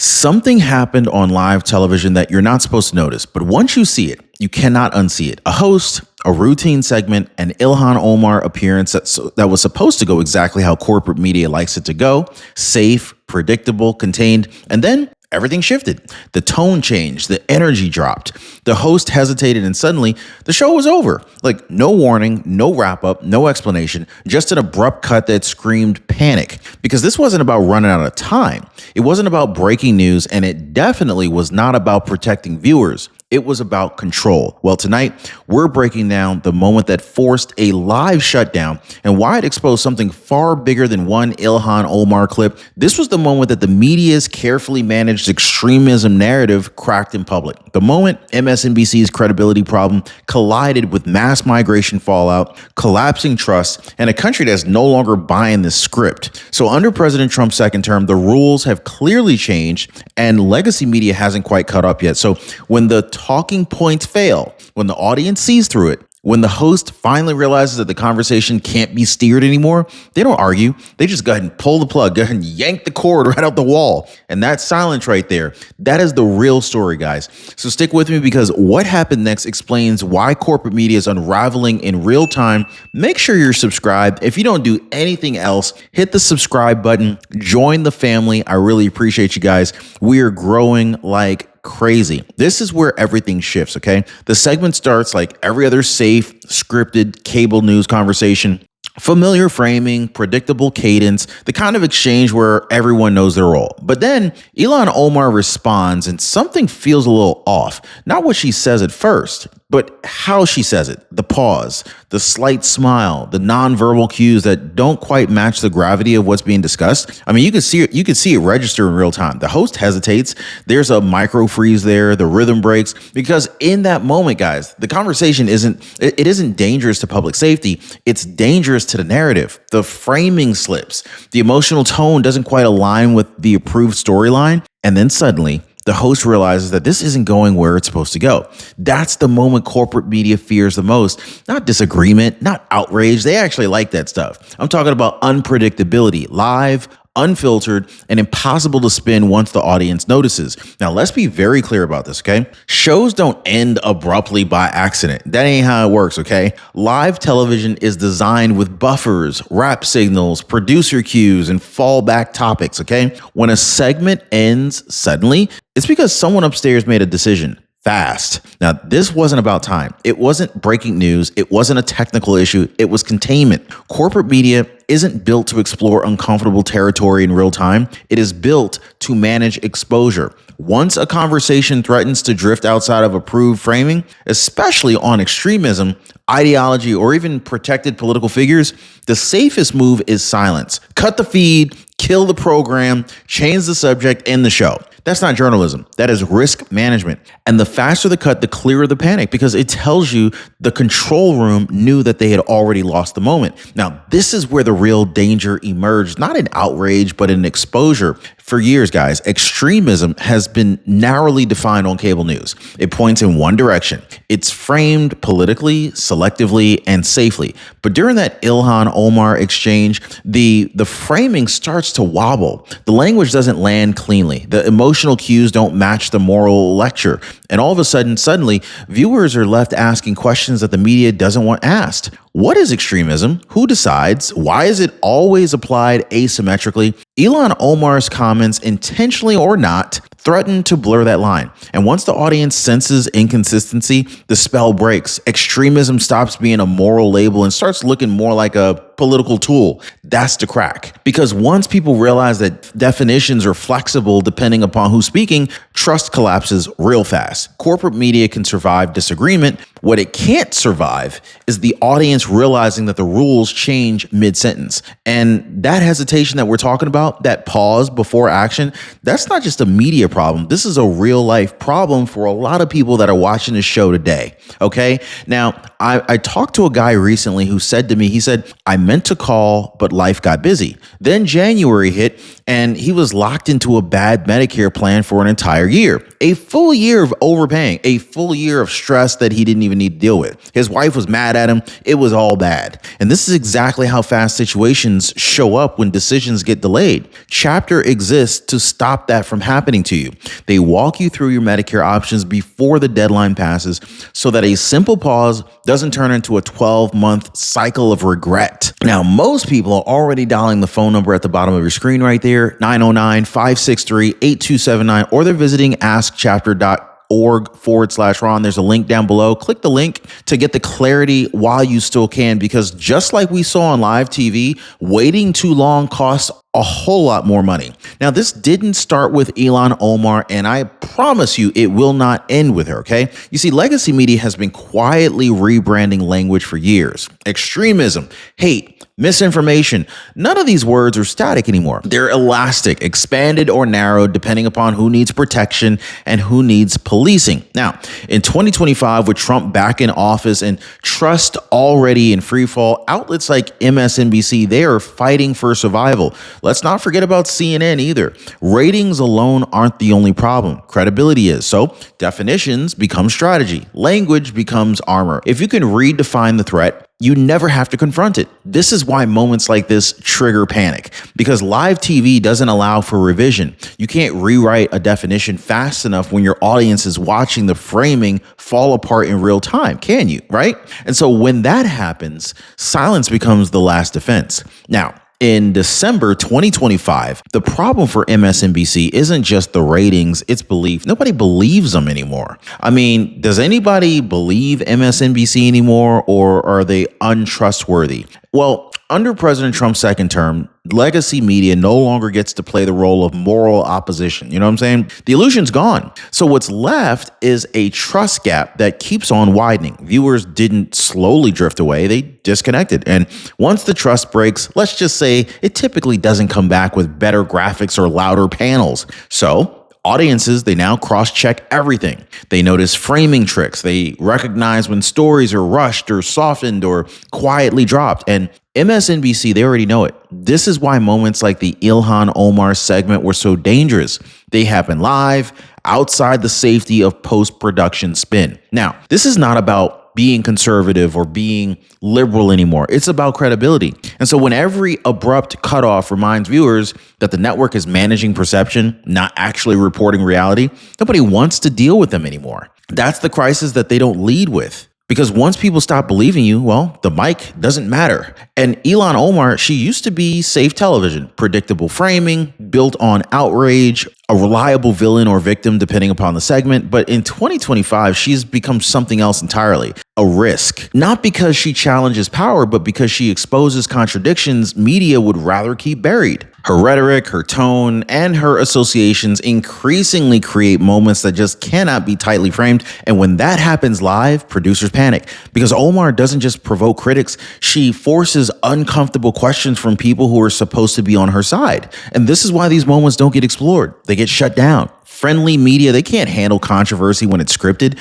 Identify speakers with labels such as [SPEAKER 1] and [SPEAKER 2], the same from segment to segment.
[SPEAKER 1] Something happened on live television that you're not supposed to notice, but once you see it, you cannot unsee it. A host, a routine segment, an Ilhan Omar appearance that was supposed to go exactly how corporate media likes it to go: safe, predictable, contained, and then everything shifted. The tone changed, the energy dropped. The host hesitated, and suddenly the show was over. Like, no warning, no wrap up, no explanation, just an abrupt cut that screamed panic. Because this wasn't about running out of time. It wasn't about breaking news, and it definitely was not about protecting viewers. It was about control. Well, tonight, we're breaking down the moment that forced a live shutdown and why it exposed something far bigger than one Ilhan Omar clip. This was the moment that the media's carefully managed extremism narrative cracked in public. The moment MSNBC's credibility problem collided with mass migration fallout, collapsing trust, and a country that's no longer buying this script. So under President Trump's second term, the rules have clearly changed and legacy media hasn't quite caught up yet. So when the talking points fail, when the audience sees through it, when the host finally realizes that the conversation can't be steered anymore, they don't argue. They just go ahead and pull the plug, go ahead and yank the cord right out the wall. And that silence right there, that is the real story, guys. So stick with me, because what happened next explains why corporate media is unraveling in real time. Make sure you're subscribed. If you don't do anything else, hit the subscribe button, join the family. I really appreciate you guys. We are growing like crazy. This is where everything shifts, okay? The segment starts like every other safe, scripted cable news conversation. Familiar framing, predictable cadence, the kind of exchange where everyone knows their role. But then Ilhan Omar responds and something feels a little off. Not what she says at first, but how she says it. The pause, the slight smile, the nonverbal cues that don't quite match the gravity of what's being discussed. I mean, you can see it register in real time. The host hesitates. There's a micro freeze there. The rhythm breaks, because in that moment, guys, the conversation isn't dangerous to public safety. It's dangerous to the narrative. The framing slips. The emotional tone doesn't quite align with the approved storyline. And then suddenly, the host realizes that this isn't going where it's supposed to go. That's the moment corporate media fears the most. Not disagreement, not outrage. They actually like that stuff. I'm talking about unpredictability, live, unfiltered, and impossible to spin once the audience notices. Now, let's be very clear about this, okay? Shows don't end abruptly by accident. That ain't how it works, okay? Live television is designed with buffers, wrap signals, producer cues, and fallback topics, okay? When a segment ends suddenly, it's because someone upstairs made a decision. Fast. Now, this wasn't about time. It wasn't breaking news. It wasn't a technical issue. It was containment. Corporate media isn't built to explore uncomfortable territory in real time. It is built to manage exposure. Once a conversation threatens to drift outside of approved framing, especially on extremism, ideology, or even protected political figures, the safest move is silence. Cut the feed, kill the program, change the subject, end the show. That's not journalism. That is risk management. And the faster the cut, the clearer the panic, because it tells you the control room knew that they had already lost the moment. Now, this is where the real danger emerged, not in outrage, but in exposure. For years, guys, extremism has been narrowly defined on cable news. It points in one direction. It's framed politically, selectively, and safely. But during that Ilhan Omar exchange, the framing starts to wobble. The language doesn't land cleanly. The emotional cues don't match the moral lecture. And all of a sudden, suddenly, viewers are left asking questions that the media doesn't want asked. What is extremism? Who decides? Why is it always applied asymmetrically? Ilhan Omar's comments, intentionally or not, threaten to blur that line. And once the audience senses inconsistency, the spell breaks. Extremism stops being a moral label and starts looking more like a political tool. That's the crack. Because once people realize that definitions are flexible depending upon who's speaking, trust collapses real fast. Corporate media can survive disagreement. What it can't survive is the audience realizing that the rules change mid-sentence. And that hesitation that we're talking about, that pause before action, that's not just a media problem. This is a real life problem for a lot of people that are watching this show today. Okay. Now, I talked to a guy recently who said to me, he said, I meant to call, but life got busy. Then January hit and he was locked into a bad Medicare plan for an entire year. A full year of overpaying, a full year of stress that he didn't even need to deal with. His wife was mad at him. It was all bad. And this is exactly how fast situations show up when decisions get delayed. Chapter exists to stop that from happening to you. They walk you through your Medicare options before the deadline passes so that a simple pause doesn't turn into a 12-month cycle of regret. Now, most people are already dialing the phone number at the bottom of your screen right there, 909-563-8279, or they're visiting askchapter.org/Ron. There's a link down below. Click the link to get the clarity while you still can, because just like we saw on live TV, waiting too long costs a whole lot more money. Now, this didn't start with Ilhan Omar, and I promise you it will not end with her, okay? You see, legacy media has been quietly rebranding language for years. Extremism, hate, misinformation, none of these words are static anymore. They're elastic, expanded or narrowed depending upon who needs protection and who needs policing. Now, in 2025, with Trump back in office and trust already in freefall, outlets like MSNBC, they are fighting for survival. Let's not forget about CNN either. Ratings alone aren't the only problem. Credibility is. So definitions become strategy. Language becomes armor. If you can redefine the threat, you never have to confront it. This is why moments like this trigger panic, because live TV doesn't allow for revision. You can't rewrite a definition fast enough when your audience is watching the framing fall apart in real time, can you? Right? And so when that happens, silence becomes the last defense. Now, in December 2025, the problem for MSNBC isn't just the ratings, it's belief. Nobody believes them anymore. I mean, does anybody believe MSNBC anymore, or are they untrustworthy? Well, under President Trump's second term, legacy media no longer gets to play the role of moral opposition. You know what I'm saying? The illusion's gone. So what's left is a trust gap that keeps on widening. Viewers didn't slowly drift away. They disconnected. And once the trust breaks, let's just say it typically doesn't come back with better graphics or louder panels. So audiences, they now cross-check everything. They notice framing tricks. They recognize when stories are rushed or softened or quietly dropped. And MSNBC, they already know it. This is why moments like the Ilhan Omar segment were so dangerous. They happen live, outside the safety of post-production spin. Now, this is not about being conservative or being liberal anymore. It's about credibility. And so when every abrupt cutoff reminds viewers that the network is managing perception, not actually reporting reality, nobody wants to deal with them anymore. That's the crisis that they don't lead with. Because once people stop believing you, well, the mic doesn't matter. And Ilhan Omar, she used to be safe television, predictable framing, built on outrage, a reliable villain or victim depending upon the segment. But in 2025, she's become something else entirely, a risk. Not because she challenges power, but because she exposes contradictions media would rather keep buried. Her rhetoric, her tone, and her associations increasingly create moments that just cannot be tightly framed. And when that happens live, producers panic, because Omar doesn't just provoke critics, she forces uncomfortable questions from people who are supposed to be on her side. And this is why these moments don't get explored. They get shut down. Friendly media, they can't handle controversy when it's scripted.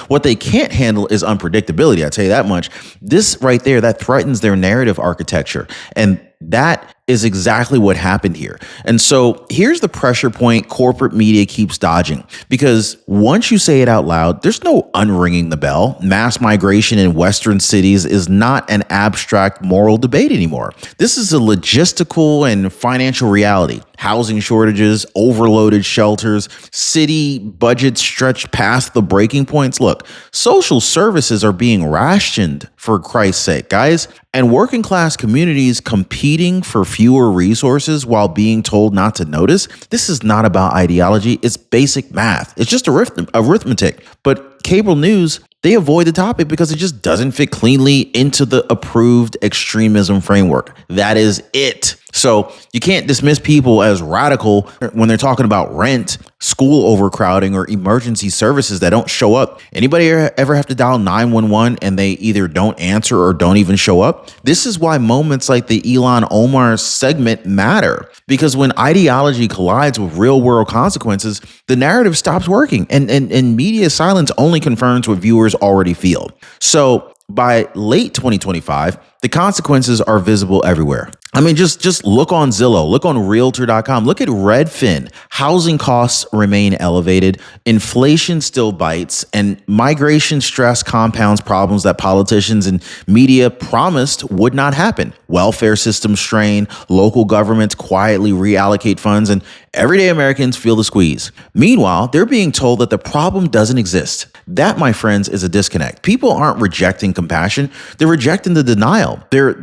[SPEAKER 1] What they can't handle is unpredictability. I tell you that much. This right there, that threatens their narrative architecture. And that is exactly what happened here. And so here's the pressure point corporate media keeps dodging, because once you say it out loud, there's no unringing the bell. Mass migration in Western cities is not an abstract moral debate anymore. This is a logistical and financial reality. Housing shortages, overloaded shelters, city budgets stretched past the breaking points. Look, social services are being rationed, for Christ's sake, guys, and working class communities competing for fewer resources while being told not to notice. This is not about ideology. It's basic math. It's just arithmetic. But cable news, they avoid the topic because it just doesn't fit cleanly into the approved extremism framework. That is it. So you can't dismiss people as radical when they're talking about rent, school overcrowding, or emergency services that don't show up. Anybody ever have to dial 911 and they either don't answer or don't even show up? This is why moments like the Ilhan Omar segment matter, because when ideology collides with real world consequences, the narrative stops working, and media silence only confirms what viewers already feel. So by late 2025, the consequences are visible everywhere. I mean, just look on Zillow, look on Realtor.com, look at Redfin. Housing costs remain elevated, inflation still bites, and migration stress compounds problems that politicians and media promised would not happen. Welfare systems strain, local governments quietly reallocate funds, and everyday Americans feel the squeeze. Meanwhile, they're being told that the problem doesn't exist. That, my friends, is a disconnect. People aren't rejecting compassion; they're rejecting the denial. They're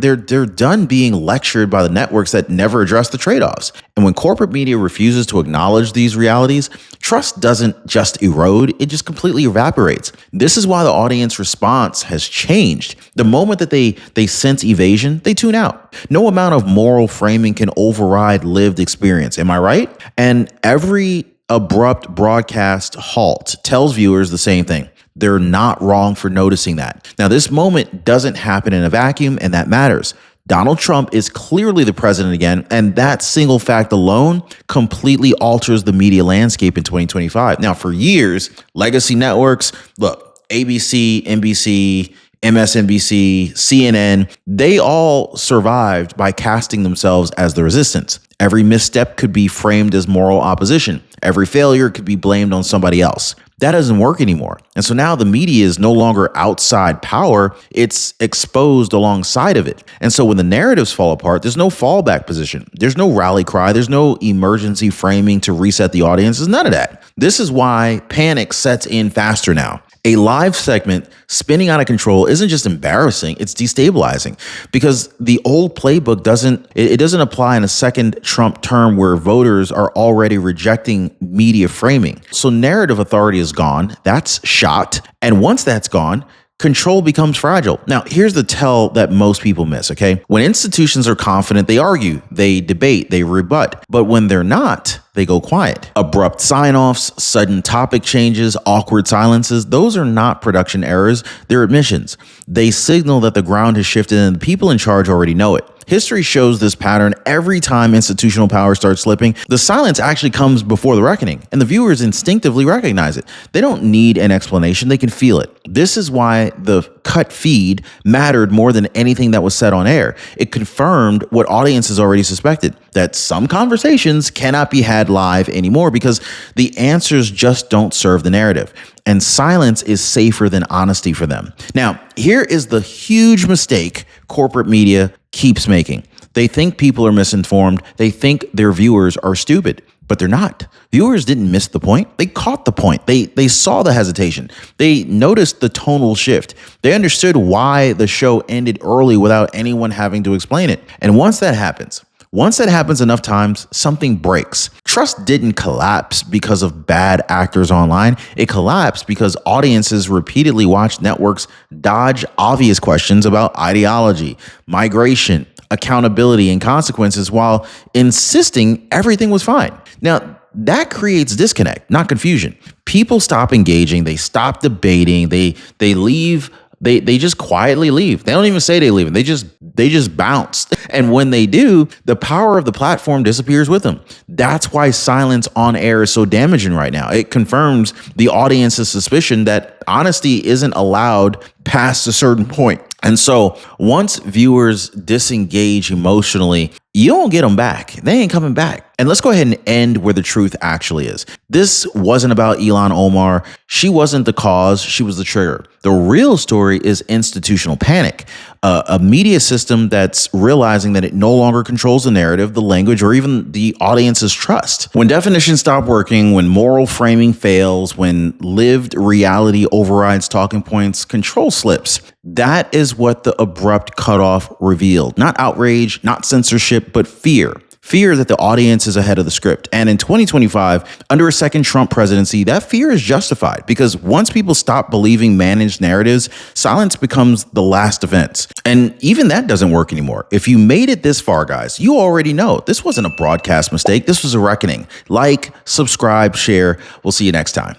[SPEAKER 1] done being lectured by the networks that never address the trade-offs. And when corporate media refuses to acknowledge these realities, trust doesn't just erode; it just completely evaporates. This is why the audience response has changed. The moment that they sense evasion, they tune out. No amount of moral framing can override lived experience. Am I right? And every abrupt broadcast halt tells viewers the same thing. They're not wrong for noticing that. Now, this moment doesn't happen in a vacuum, and that matters. Donald Trump is clearly the president again, and that single fact alone completely alters the media landscape in 2025. Now, for years, legacy networks, look, ABC, NBC, MSNBC, CNN, they all survived by casting themselves as the resistance. Every misstep could be framed as moral opposition. Every failure could be blamed on somebody else. That doesn't work anymore. And so now the media is no longer outside power, it's exposed alongside of it. And so when the narratives fall apart, there's no fallback position. There's no rally cry. There's no emergency framing to reset the audience. There's none of that. This is why panic sets in faster now. A live segment spinning out of control isn't just embarrassing, it's destabilizing, because the old playbook doesn't apply in a second Trump term where voters are already rejecting media framing. So narrative authority is gone, that's shot, and once that's gone, control becomes fragile. Now, here's the tell that most people miss, okay? When institutions are confident, they argue, they debate, they rebut. But when they're not, they go quiet. Abrupt sign-offs, sudden topic changes, awkward silences, those are not production errors, they're admissions. They signal that the ground has shifted and the people in charge already know it. History shows this pattern every time institutional power starts slipping. The silence actually comes before the reckoning, and the viewers instinctively recognize it. They don't need an explanation, they can feel it. This is why the cut feed mattered more than anything that was said on air. It confirmed what audiences already suspected, that some conversations cannot be had live anymore because the answers just don't serve the narrative. And silence is safer than honesty for them. Now, here is the huge mistake corporate media keeps making. They think people are misinformed. They think their viewers are stupid, but they're not. Viewers didn't miss the point. They caught the point. They saw the hesitation. They noticed the tonal shift. They understood why the show ended early without anyone having to explain it. And once that happens enough times, something breaks. Trust didn't collapse because of bad actors online. It collapsed because audiences repeatedly watched networks dodge obvious questions about ideology, migration, accountability, and consequences while insisting everything was fine. Now, that creates disconnect, not confusion. People stop engaging, they stop debating, they leave. They just quietly leave. They don't even say they leave. They just bounce. And when they do, the power of the platform disappears with them. That's why silence on air is so damaging right now. It confirms the audience's suspicion that honesty isn't allowed past a certain point. And so once viewers disengage emotionally, you don't get them back. They ain't coming back. And let's go ahead and end where the truth actually is. This wasn't about Ilhan Omar. She wasn't the cause. She was the trigger. The real story is institutional panic, a media system that's realizing that it no longer controls the narrative, the language, or even the audience's trust. When definitions stop working, when moral framing fails, when lived reality overrides talking points, control slips. That is what the abrupt cutoff revealed. Not outrage, not censorship, but fear. Fear that the audience is ahead of the script. And in 2025, under a second Trump presidency, that fear is justified because once people stop believing managed narratives, silence becomes the last defense. And even that doesn't work anymore. If you made it this far, guys, you already know this wasn't a broadcast mistake. This was a reckoning. Like, subscribe, share. We'll see you next time.